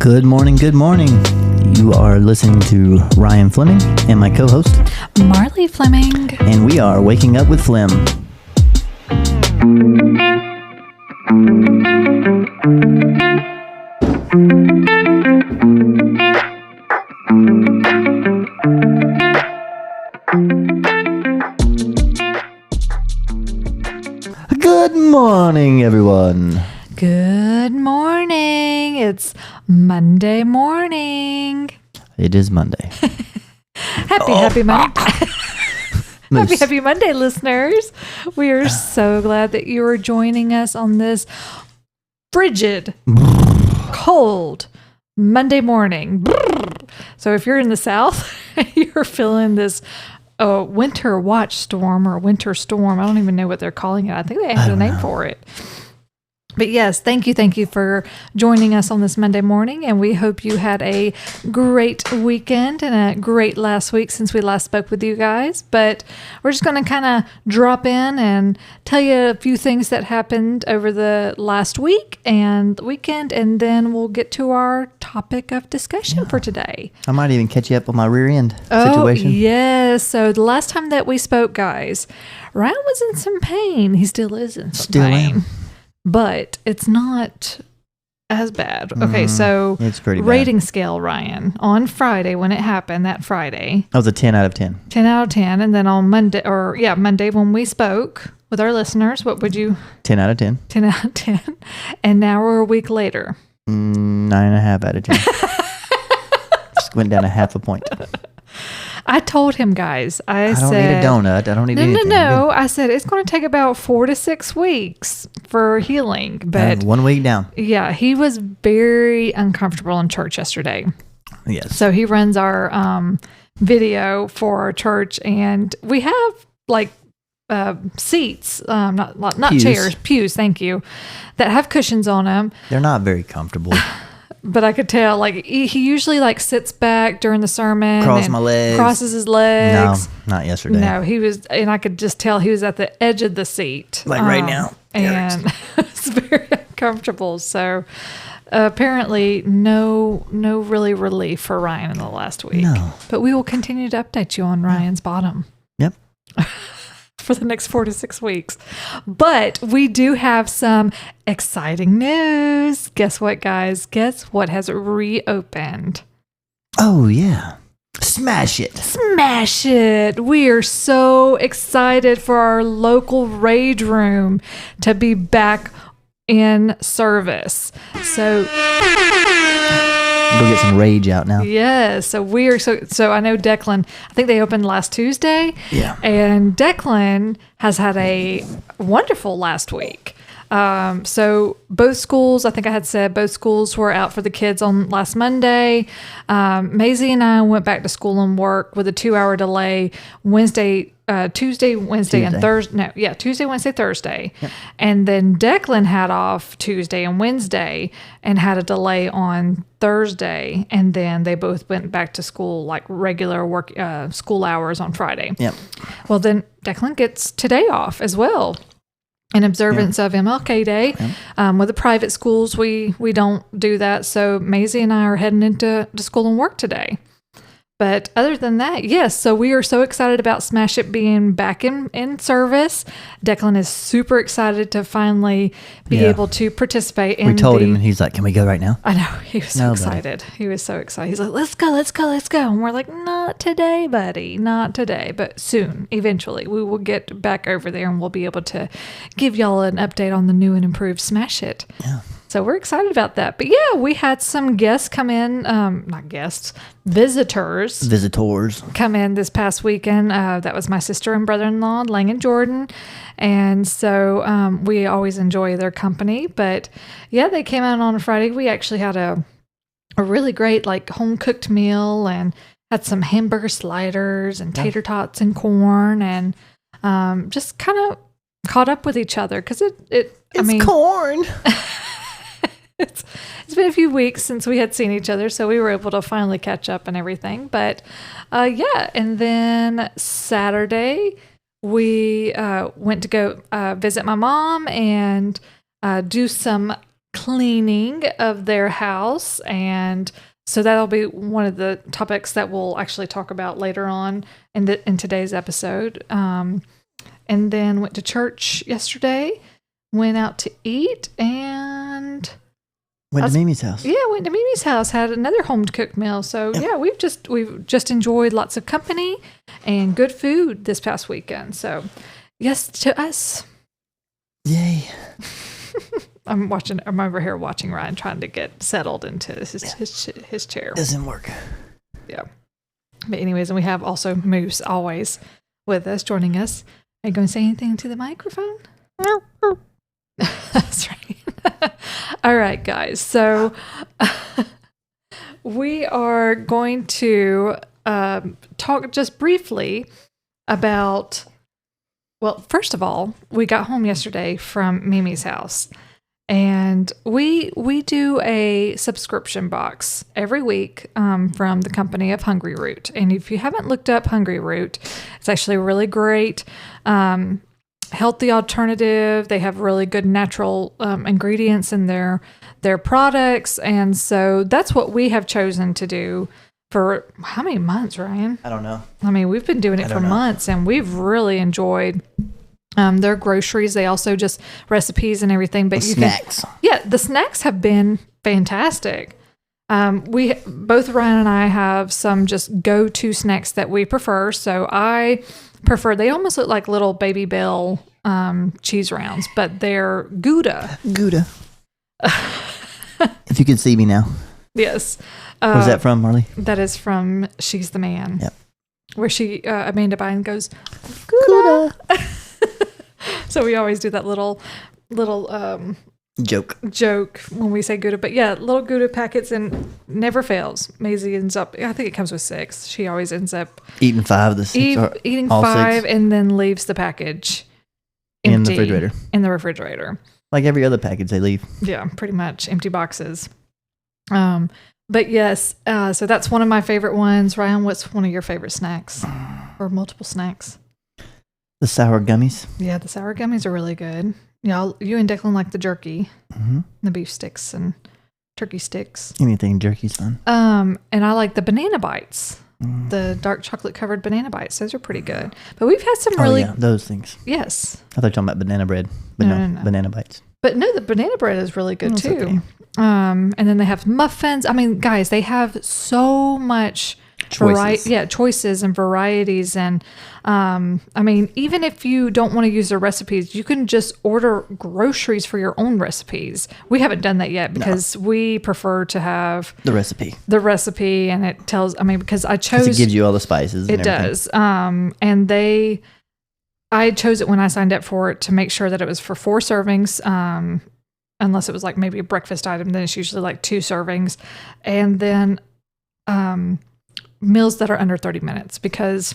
Good morning, good morning. You are listening to Ryan Fleming and my co-host, Marlee Fleming. And we are Waking Up with Flem. Good morning, everyone. Good morning. It's Monday morning. It is Monday. Happy Monday. Happy Monday, listeners. We are so glad that you are joining us on this frigid, cold Monday morning. So if you're in the South, you're feeling this winter watch storm or winter storm. I don't even know what they're calling it. I think they have a name for it. But yes, thank you for joining us on this Monday morning, and we hope you had a great weekend and a great last week since we last spoke with you guys. But we're just going to kind of drop in and tell you a few things that happened over the last week and the weekend, and then we'll get to our topic of discussion for today. I might even catch you up on my rear end situation. Oh, yes. So the last time that we spoke, guys, Ryan was in some pain. He still is in some pain. Am. But it's not as bad. Okay, so it's pretty bad. Rating scale, Ryan, on Friday when it happened, that Friday. That was a 10 out of 10. 10 out of 10. And then on Monday when we spoke with our listeners, what would you? 10 out of 10. 10 out of 10. And now we're a week later. 9.5 out of 10. Just went down a half a point. I told him, guys, I don't said, need a donut. I don't need anything. No. I said, it's going to take about 4 to 6 weeks for healing. But 1 week down. Yeah, he was very uncomfortable in church yesterday. Yes. So he runs our video for our church, and we have seats, not chairs, pews, thank you, that have cushions on them. They're not very comfortable. But I could tell, he usually sits back during the sermon. Crosses his legs. No, not yesterday. No, he was, and I could just tell he was at the edge of the seat. Right now. And it's very uncomfortable. So apparently no really relief for Ryan in the last week. No. But we will continue to update you on Ryan's bottom. Yep. For the next 4 to 6 weeks. But we do have some exciting news. Guess what, guys? Guess what has reopened? Oh, yeah. Smash it. Smash it. We are so excited for our local Rage Room to be back in service. So go get some rage out now. Yes. So we are so I know Declan, I think they opened last Tuesday. Yeah. And Declan has had a wonderful last week. So both schools, I think I had said both schools were out for the kids on last Monday. Maisie and I went back to school and work with a 2-hour delay Tuesday, Wednesday, and Thursday. Tuesday, Wednesday, Thursday. Yep. And then Declan had off Tuesday and Wednesday and had a delay on Thursday. And then they both went back to school like regular work school hours on Friday. Yep. Well, then Declan gets today off as well. In observance of MLK Day. With the private schools, we don't do that. So Maisie and I are heading into school and work today. But other than that, yes. So we are so excited about Smash It being back in service. Declan is super excited to finally be able to participate. We told him, and he's like, "Can we go right now?" I know. He was so excited. Buddy. He was so excited. He's like, let's go. And we're like, not today, buddy. Not today. But soon, eventually, we will get back over there and we'll be able to give y'all an update on the new and improved Smash It. Yeah. So we're excited about that. But yeah, we had some guests come in, not guests, visitors come in this past weekend. That was my sister and brother-in-law, Lange and Jordy. And so we always enjoy their company. But yeah, they came out on a Friday. We actually had a really great home-cooked meal and had some hamburger sliders and tater tots and corn and just kind of caught up with each other because it's corn. It's been a few weeks since we had seen each other, so we were able to finally catch up and everything. But and then Saturday we went to go visit my mom and do some cleaning of their house. And so that'll be one of the topics that we'll actually talk about later on in today's episode. And then went to church yesterday, went out to eat, and went to Mimi's house. Yeah, went to Mimi's house, had another home cooked meal. So yeah, we've just enjoyed lots of company and good food this past weekend. So yes to us. Yay. I'm over here watching Ryan trying to get settled into his chair. Doesn't work. Yeah. But anyways, and we have also Moose always with us, joining us. Are you going to say anything to the microphone? No. That's right. All right, guys. So we are going to talk just briefly about, well, first of all, we got home yesterday from Mimi's house. And we do a subscription box every week from the company of Hungry Root. And if you haven't looked up Hungry Root, it's actually a really great healthy alternative. They have really good natural ingredients in their products. And so that's what we have chosen to do for how many months, Ryan? I don't know. I mean, we've been doing it for months, and we've really enjoyed their groceries. They also just recipes and everything. But snacks. The snacks have been fantastic. We both Ryan and I have some just go-to snacks that we prefer. So I prefer, they almost look like little Baby Bell cheese rounds, but they're Gouda. Gouda. If you can see me now. Yes. Where's that from, Marlee? That is from She's the Man. Yep. Where Amanda Bynes goes, Gouda. So we always do that little joke when we say Gouda. But yeah, little Gouda packets, and never fails. Maisie ends up, I think it comes with 6. She always ends up eating 5 of the 6. Eating 5 and then leaves the package empty in the refrigerator. In the refrigerator. Like every other package they leave. Yeah, pretty much. Empty boxes. But yes, so that's one of my favorite ones. Ryan, what's one of your favorite snacks? Or multiple snacks? The sour gummies. Yeah, the sour gummies are really good. Yeah, you and Declan like the jerky, the beef sticks and turkey sticks. Anything jerky's fun. And I like the banana bites, the dark chocolate covered banana bites. Those are pretty good. But we've had some those things. Yes. I thought you were talking about banana bread, but no, banana bites. But no, the banana bread is really good too. Okay. And then they have muffins. I mean, guys, they have so much choices and varieties. And I mean, even if you don't want to use their recipes, you can just order groceries for your own recipes. We haven't done that yet because we prefer to have the recipe, and it tells, I mean, because I chose, it gives you all the spices. It does. And I chose it when I signed up for it to make sure that it was for 4 servings. Unless it was like maybe a breakfast item, then it's usually like 2 servings. And then meals that are under 30 minutes, because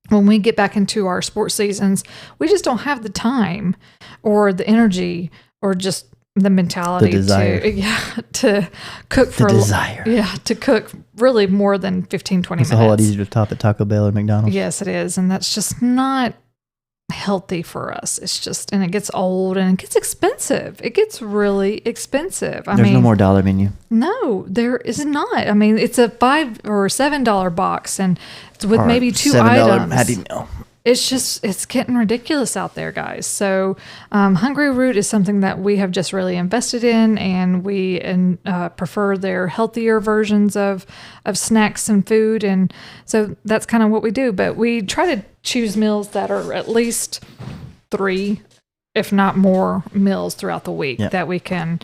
when we get back into our sports seasons, we just don't have the time or the energy or just the mentality to cook for to cook really more than 15-20 minutes. It's a whole lot easier to top at Taco Bell or McDonald's. Yes, it is. And that's just not healthy for us. It's just, and it gets old and it gets expensive. It gets really expensive. There's no more dollar menu. No, there is not. I mean, it's a $5 or $7 box, and it's with maybe 2 items. Happy Meal. It's getting ridiculous out there, guys. So Hungry Root is something that we have just really invested in, and we prefer their healthier versions of snacks and food. And so that's kind of what we do. But we try to choose meals that are at least 3, if not more, meals throughout the week that we can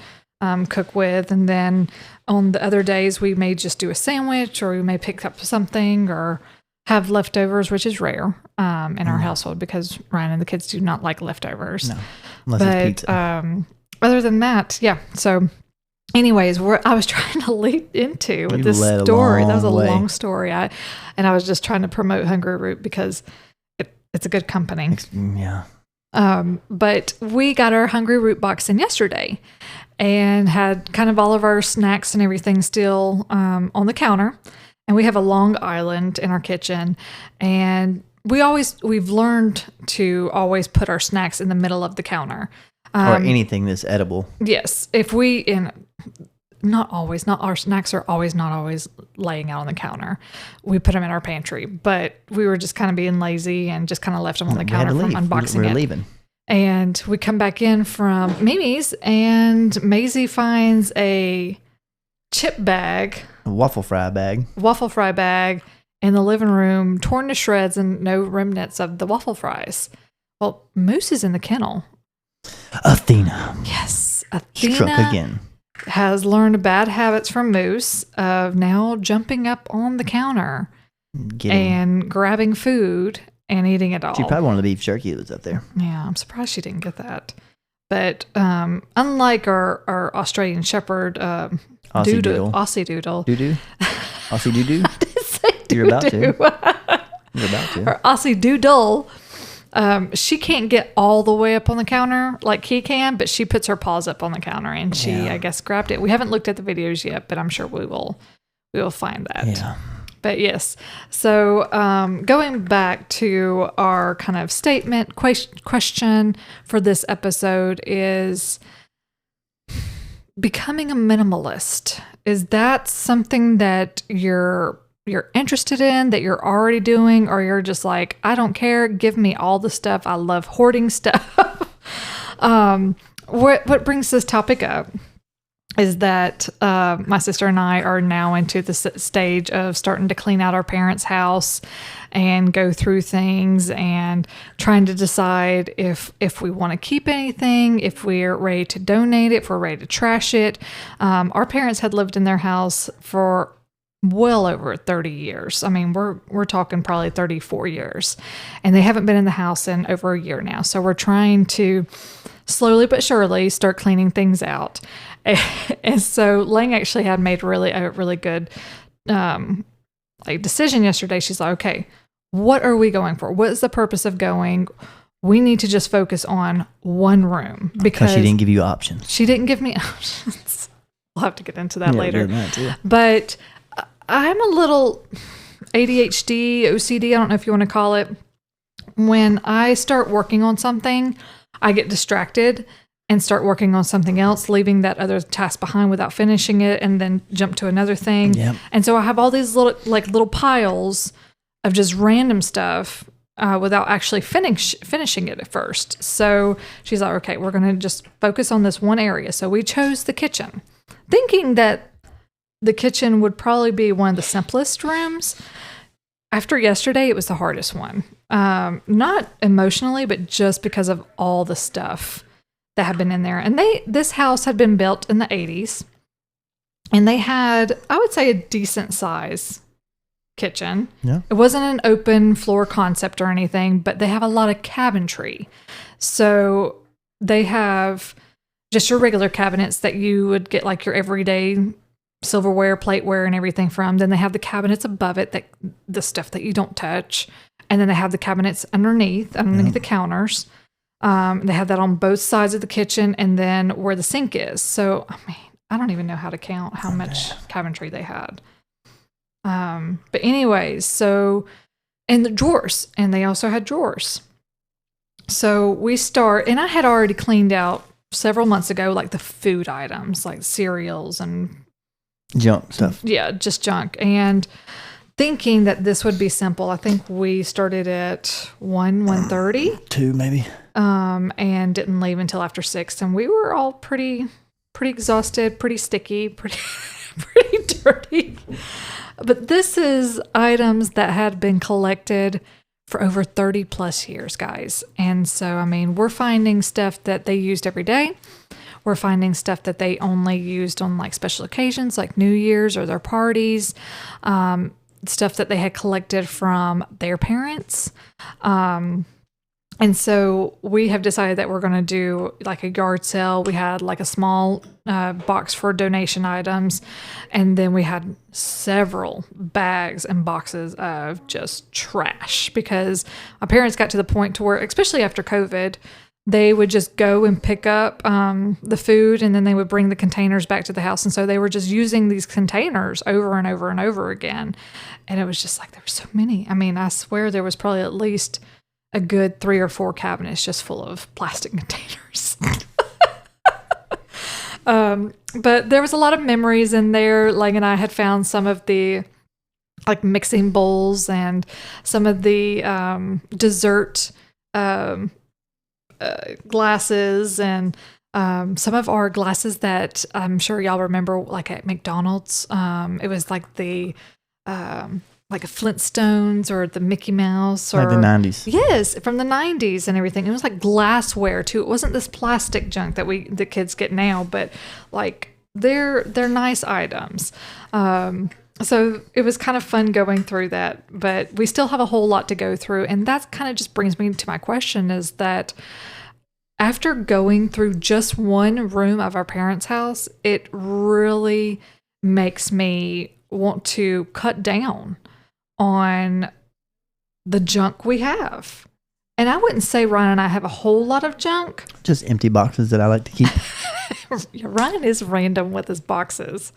cook with. And then on the other days, we may just do a sandwich, or we may pick up something, or have leftovers, which is rare in our household, because Ryan and the kids do not like leftovers. No, unless it's pizza. Other than that, yeah. So anyways, I was trying to lead into with this story. That was a long story. I was just trying to promote Hungry Root because it's a good company. Yeah. But we got our Hungry Root box in yesterday and had kind of all of our snacks and everything still on the counter. And we have a long island in our kitchen, and we've learned to always put our snacks in the middle of the counter. Or anything that's edible. Yes. Not always, not our snacks are always not always laying out on the counter. We put them in our pantry, but we were just kind of being lazy and just kind of left them on the counter from unboxing We're it. leaving. And we come back in from Mimi's, and Maisie finds a chip bag, A waffle fry bag in the living room, torn to shreds and no remnants of the waffle fries. Well, Moose is in the kennel. Athena. Yes, Struck Athena again. has learned bad habits from Moose of now jumping up on the counter and grabbing food and eating it all. She probably wanted the beef jerky that was up there. Yeah, I'm surprised she didn't get that. But unlike our Australian Shepherd, Aussie Doodle. Aussie Doodle. Doo-doo? Aussie doo-doo? I did say doo-doo. You're about to. You're about to. Or Aussie Doodle. She can't get all the way up on the counter like he can, but she puts her paws up on the counter and she, I guess, grabbed it. We haven't looked at the videos yet, but I'm sure we will find that. Yeah. But yes, so going back to our kind of statement question for this episode is becoming a minimalist. Is that something that you're interested in, that you're already doing, or you're just like, I don't care, give me all the stuff. I love hoarding stuff. What brings this topic up is that my sister and I are now into the stage of starting to clean out our parents' house and go through things and trying to decide if we want to keep anything, if we're ready to donate it, if we're ready to trash it. Our parents had lived in their house for well over 30 years. I mean, we're talking probably 34 years, and they haven't been in the house in over a year now. So we're trying to slowly but surely start cleaning things out. And so Lange actually had made a really good decision yesterday. She's like, okay, what are we going for? What is the purpose of going? We need to just focus on one room because she didn't give you options. She didn't give me options. We'll have to get into that later. Yeah. But I'm a little ADHD, OCD, I don't know if you want to call it. When I start working on something, I get distracted and start working on something else, leaving that other task behind without finishing it, and then jump to another thing. Yep. And so I have all these little piles of just random stuff without actually finishing it at first. So she's like, okay, we're going to just focus on this one area. So we chose the kitchen, thinking that the kitchen would probably be one of the simplest rooms. After yesterday, it was the hardest one. Not emotionally, but just because of all the stuff that had been in there. And this house had been built in the 80s. And they had, I would say, a decent size kitchen. Yeah. It wasn't an open floor concept or anything, but they have a lot of cabinetry. So they have just your regular cabinets that you would get like your everyday silverware, plateware, and everything from. Then they have the cabinets above it, that the stuff that you don't touch. And then they have the cabinets underneath the counters. They have that on both sides of the kitchen and then where the sink is. So, I mean, I don't even know how to count how much cabinetry they had. But anyways, so, and the drawers, and they also had drawers. So we start, and I had already cleaned out several months ago, like the food items, like cereals and junk stuff. Yeah, just junk. And thinking that this would be simple, I think we started at 1:30. 2 maybe. And didn't leave until after 6. And we were all pretty exhausted, pretty sticky, pretty dirty. But this is items that had been collected for over 30 plus years, guys. And so, I mean, we're finding stuff that they used every day. We're finding stuff that they only used on like special occasions, like New Year's or their parties. Stuff that they had collected from their parents. And so we have decided that we're going to do like a yard sale. We had like a small box for donation items. And then we had several bags and boxes of just trash because my parents got to the point to where, especially after COVID, they would just go and pick up the food and then they would bring the containers back to the house. And so they were just using these containers over and over and over again. And it was just like, there were so many. I mean, I swear there was probably at least a good 3 or 4 cabinets just full of plastic containers. But there was a lot of memories in there. Lang and I had found some of the like mixing bowls and some of the dessert glasses and some of our glasses that I'm sure y'all remember, like at McDonald's. It was like the like a Flintstones or the Mickey Mouse, or like the 90s. Yes, from the 90s and everything. It was like glassware too. It wasn't this plastic junk that the kids get now, but like they're nice items. So it was kind of fun going through that, but we still have a whole lot to go through. And that kind of just brings me to my question, is that after going through just one room of our parents' house, it really makes me want to cut down on the junk we have. And I wouldn't say Ryan and I have a whole lot of junk. Just empty boxes that I like to keep. Ryan is random with his boxes.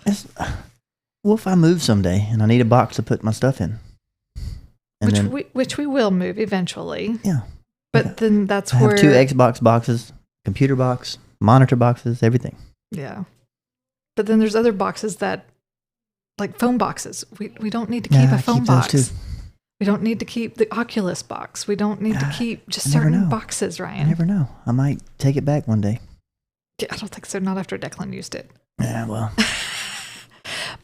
Well, if I move someday and I need a box to put my stuff in. Which we will move eventually. Yeah. But then that's I where... have 2 Xbox boxes, computer box, monitor boxes, everything. Yeah. But then there's other boxes that, like phone boxes. We don't need to keep a phone box. Those too. We don't need to keep the Oculus box. We don't need to keep just certain boxes, Ryan. I never know. I might take it back one day. Yeah, I don't think so. Not after Declan used it. Yeah, well...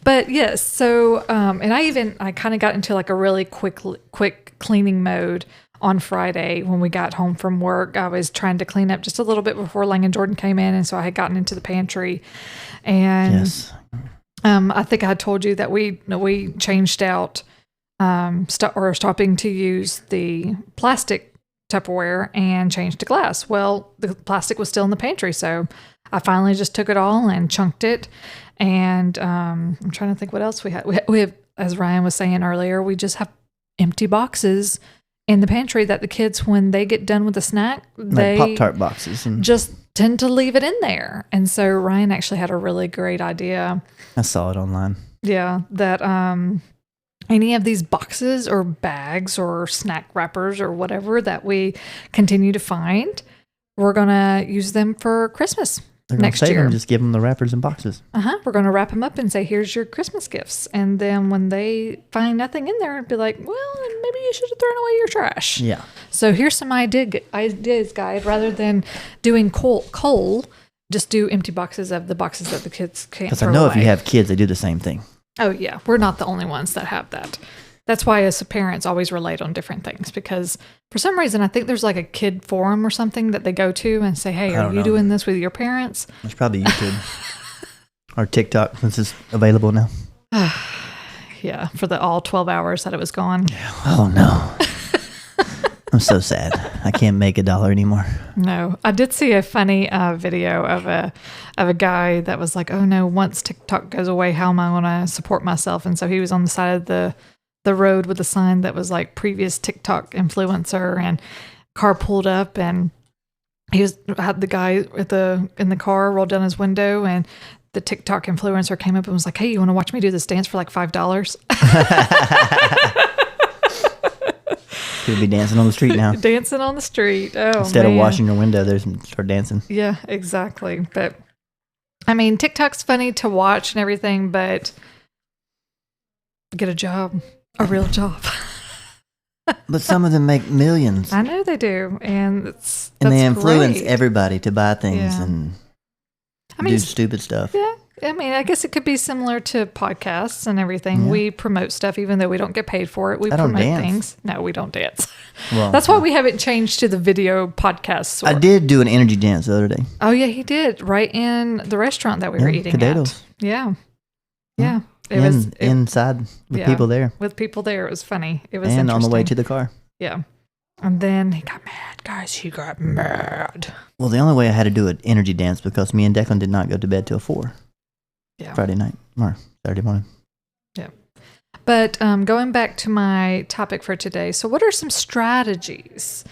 But yes, so, and I kind of got into like a really quick cleaning mode on Friday when we got home from work. I was trying to clean up just a little bit before Lange and Jordan came in. And so I had gotten into the pantry, and yes. I think I had told you that we changed out, stopping to use the plastic Tupperware and changed to glass. Well, the plastic was still in the pantry. So I finally just took it all and chunked it. And I'm trying to think what else we had. We have, as Ryan was saying earlier, we just have empty boxes in the pantry that the kids, when they get done with the snack, they like Pop-Tart boxes and just tend to leave it in there. And so Ryan actually had a really great idea. I saw it online. Yeah, that any of these boxes or bags or snack wrappers or whatever that we continue to find, we're going to use them for Christmas. They're going to save year. them, just give them the wrappers and boxes. We're going to wrap them up and say, here's your Christmas gifts. And then when they find nothing in there, be like, well, maybe you should have thrown away your trash. Yeah. So here's some ideas, guys. Rather than doing coal, just do empty boxes of the boxes that the kids can't throw away. Because I know if you have kids, they do the same thing. Oh, yeah. We're not the only ones that have that. That's why us parents always relate on different things, because for some reason, I think there's like a kid forum or something that they go to and say, hey, are you doing this with your parents? It's probably YouTube or TikTok, since it's available now. Yeah, for the all 12 hours that it was gone. Oh, no. I'm so sad. I can't make $1 anymore. No, I did see a funny video of a guy that was like, oh, no, once TikTok goes away, how am I going to support myself? And so he was on the side of the road with a sign that was like previous TikTok influencer, and car pulled up, and had the guy in the car rolled down his window, and the TikTok influencer came up and was like, hey, you want to watch me do this dance for like $5? Could be dancing on the street now. Dancing on the street. Oh, instead of washing your window, there's start dancing. Yeah, exactly. But I mean, TikTok's funny to watch and everything, but get a job. A real job. But some of them make millions. I know they do. And they influence great. Everybody to buy things and do stupid stuff. Yeah. I mean, I guess it could be similar to podcasts and everything. Yeah. We promote stuff even though we don't get paid for it. We promote things. No, we don't dance. Well, that's why we haven't changed to the video podcast. I did do an energy dance the other day. Oh, yeah, he did. Right in the restaurant that we were eating potatoes. At. Yeah. Yeah. It was inside with people there. With people there. It was funny. It was and on the way to the car. Yeah. And then he got mad, guys. He got mad. Well, the only way I had to do an energy dance because me and Declan did not go to bed till 4. Yeah. Friday night or Saturday morning. Yeah. But going back to my topic for today. So what are some strategies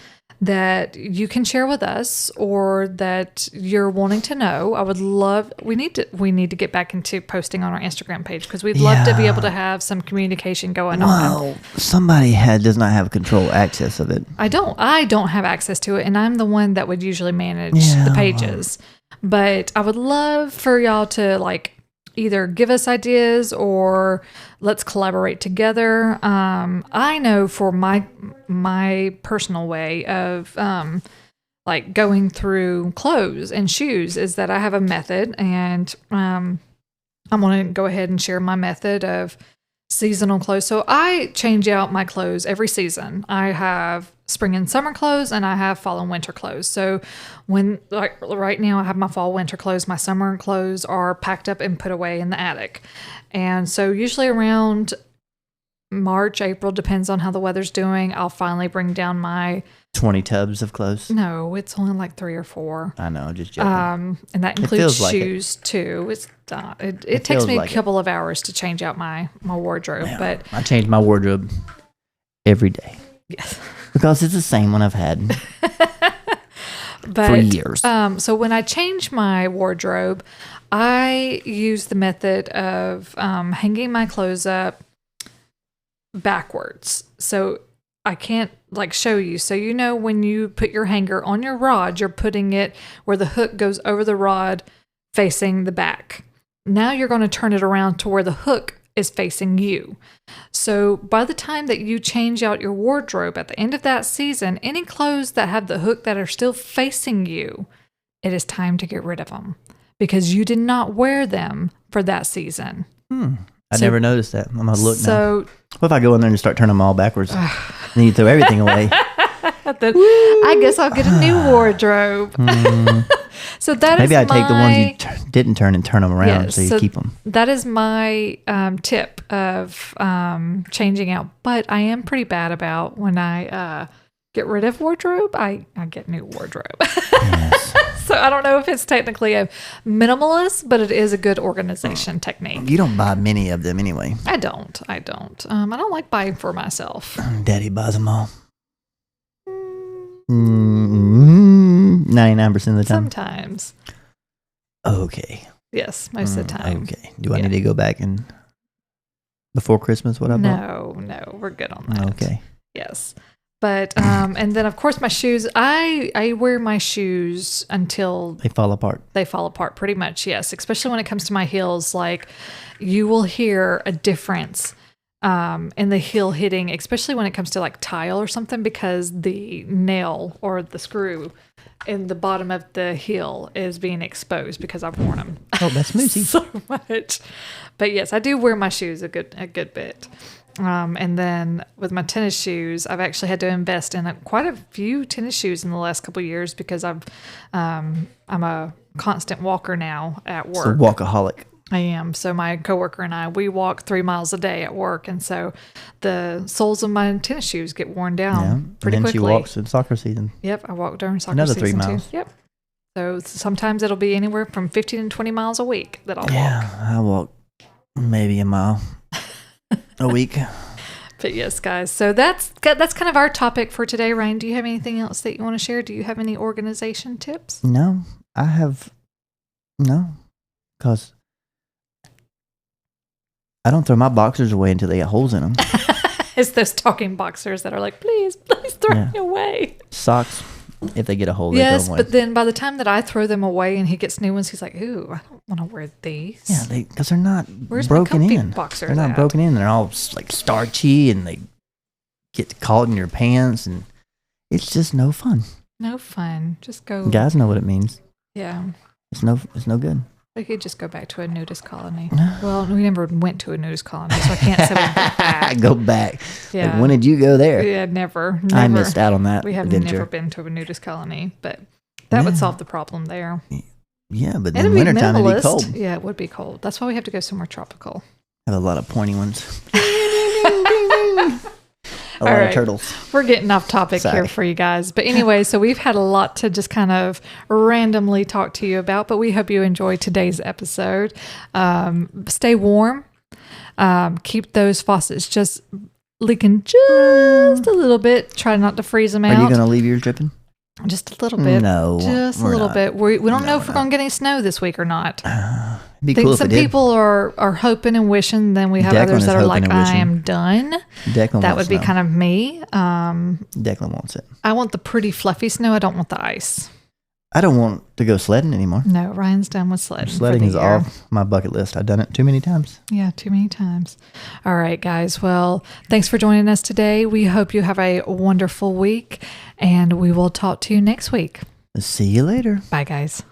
that you can share with us or that you're wanting to know? I would love, we need to get back into posting on our Instagram page because we'd love to be able to have some communication going on. Well, somebody does not have control access of it. I don't have access to it, and I'm the one that would usually manage the pages. But I would love for y'all to like either give us ideas or let's collaborate together. I know for my personal way of like going through clothes and shoes is that I have a method, and I'm going to go ahead and share my method of seasonal clothes. So I change out my clothes every season. I have spring and summer clothes, and I have fall and winter clothes. So when, like right now, I have my fall winter clothes. My summer clothes are packed up and put away in the attic. And so usually around March, April, depends on how the weather's doing, I'll finally bring down my 20 tubs of clothes. No, it's only like 3 or 4. I know, just joking. And that includes shoes too. It's it takes me a couple of hours to change out my wardrobe, but I change my wardrobe every day. Yes. Because it's the same one I've had for years. So when I change my wardrobe, I use the method of hanging my clothes up backwards. So I can't like show you. So you know when you put your hanger on your rod, you're putting it where the hook goes over the rod facing the back. Now you're going to turn it around to where the hook is facing you. So by the time that you change out your wardrobe at the end of that season, any clothes that have the hook that are still facing you, it is time to get rid of them because you did not wear them for that season. I never noticed that. I'm going to look now. What if I go in there and start turning them all backwards? Then you throw everything away. Then I guess I'll get a new wardrobe. So that maybe is I take the ones you didn't turn and turn them around so you keep them. That is my tip of changing out. But I am pretty bad about when I get rid of wardrobe, I get new wardrobe. Yes. So I don't know if it's technically a minimalist, but it is a good organization technique. You don't buy many of them anyway. I don't. I don't like buying for myself. Daddy buys them all. 99% of the time. Sometimes. Okay. Yes, most of the time. Okay. Do I need to go back and before Christmas? What I bought? No, we're good on that. Okay. Yes. But and then of course my shoes, I wear my shoes until they fall apart. They fall apart pretty much, yes. Especially when it comes to my heels, like you will hear a difference in the heel hitting, especially when it comes to like tile or something, because the nail or the screw in the bottom of the heel is being exposed because I've worn them. Oh, that's moosey. So much. But yes, I do wear my shoes a good bit. And then with my tennis shoes, I've actually had to invest in quite a few tennis shoes in the last couple of years because I'm a constant walker now at work. So walkaholic. I am. So my coworker and I, we walk 3 miles a day at work, and so the soles of my tennis shoes get worn down pretty quickly. And then she walks in soccer season. Yep, I walk during soccer season. Another 3 miles. Too. Yep. So sometimes it'll be anywhere from 15 to 20 miles a week that I'll walk. Yeah, I walk maybe a mile a week. But yes, guys. So that's kind of our topic for today. Ryan, do you have anything else that you want to share? Do you have any organization tips? No, I have no, because I don't throw my boxers away until they got holes in them. It's those talking boxers that are like, please throw me away. Socks, if they get a hole, they yes, throw them away. But then by the time that I throw them away and he gets new ones, he's like, ooh, I don't want to wear these. Yeah, because they're not Where's broken my in. Boxers they're not broken in. They're all like starchy and they get caught in your pants and it's just no fun. No fun. Just go. Guys know what it means. Yeah. It's no good. We could just go back to a nudist colony. Well, we never went to a nudist colony, so I can't say we went back. Go back. Yeah. Like, when did you go there? Yeah, never. I missed out on that. We have adventure. never been to a nudist colony, but that would solve the problem there. Yeah, but in wintertime it'd be cold. Yeah, it would be cold. That's why we have to go somewhere tropical. I have a lot of pointy ones. A lot of turtles. We're getting off topic here for you guys. But anyway, so we've had a lot to just kind of randomly talk to you about, but we hope you enjoyed today's episode. Stay warm. Keep those faucets just leaking just a little bit. Try not to freeze them out. Are you going to leave yours dripping? Just a little bit. No. Just a little bit. We don't know if we're going to get any snow this week or not. Be cool some people are hoping and wishing. Then we have others that are like, I am done. That would be kind of me. Declan wants it. I want the pretty fluffy snow. I don't want the ice. I don't want to go sledding anymore. No, Ryan's done with sledding. Sledding is off my bucket list. I've done it too many times. Yeah, too many times. All right, guys. Well, thanks for joining us today. We hope you have a wonderful week, and we will talk to you next week. See you later. Bye, guys.